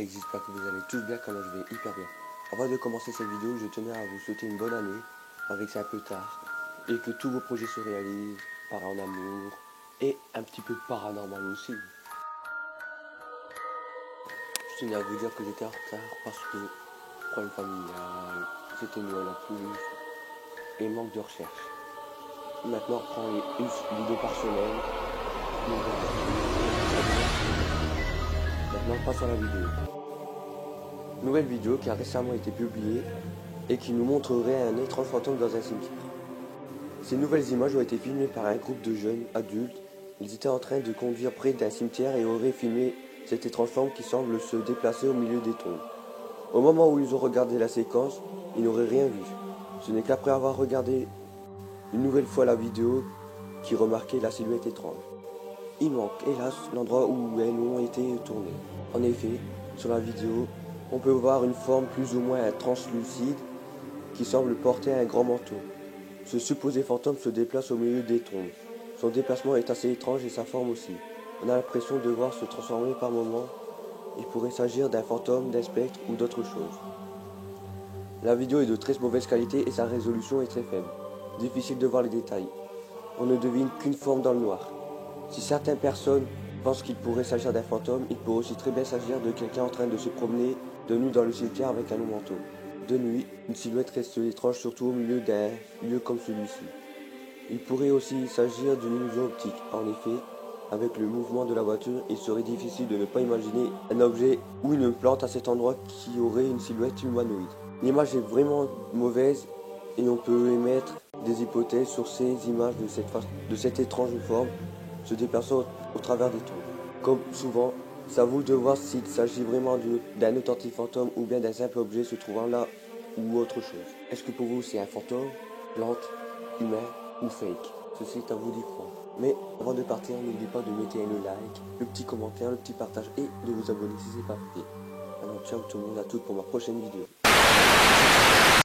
et j'espère que vous allez tous bien comme je vais hyper bien. Avant de commencer cette vidéo, je tenais à vous souhaiter une bonne année, avec c'est un peu tard, et que tous vos projets se réalisent par en amour, et un petit peu paranormal aussi. Je tenais à vous dire que j'étais en retard parce que problème familial, c'était Noël en plus, et manque de recherche. Maintenant on prend une vidéo par semaine. Maintenant on passe à la vidéo. Nouvelle vidéo qui a récemment été publiée et qui nous montrerait un étrange fantôme dans un cimetière. Ces nouvelles images ont été filmées par un groupe de jeunes adultes. Ils étaient en train de conduire près d'un cimetière et auraient filmé cette étrange forme qui semble se déplacer au milieu des tombes. Au moment où ils ont regardé la séquence, ils n'auraient rien vu. Ce n'est qu'après avoir regardé une nouvelle fois la vidéo qu'ils remarquaient la silhouette étrange. Il manque, hélas, l'endroit où elles ont été tournées. En effet, sur la vidéo, on peut voir une forme plus ou moins translucide qui semble porter un grand manteau. Ce supposé fantôme se déplace au milieu des tombes. Son déplacement est assez étrange et sa forme aussi. On a l'impression de voir se transformer par moments. Il pourrait s'agir d'un fantôme, d'un spectre ou d'autre chose. La vidéo est de très mauvaise qualité et sa résolution est très faible. Difficile de voir les détails. On ne devine qu'une forme dans le noir. Si certaines personnes pensent qu'il pourrait s'agir d'un fantôme, il pourrait aussi très bien s'agir de quelqu'un en train de se promener de nuit dans le cimetière avec un long manteau. De nuit, une silhouette reste étrange, surtout au milieu d'un lieu comme celui-ci. Il pourrait aussi s'agir d'une illusion optique. En effet, avec le mouvement de la voiture, il serait difficile de ne pas imaginer un objet ou une plante à cet endroit qui aurait une silhouette humanoïde. L'image est vraiment mauvaise et on peut émettre des hypothèses sur ces images de cette étrange forme se déplaçant au travers des tombes. Comme souvent, c'est à vous de voir s'il s'agit vraiment d'un authentique fantôme ou bien d'un simple objet se trouvant là ou autre chose. Est-ce que pour vous c'est un fantôme, plante, humain ou fake? Ceci est à vous d'y croire. Mais avant de partir, n'oubliez pas de mettre le like, le petit commentaire, le petit partage et de vous abonner si ce n'est pas fait. Alors ciao tout le monde, à toutes pour ma prochaine vidéo.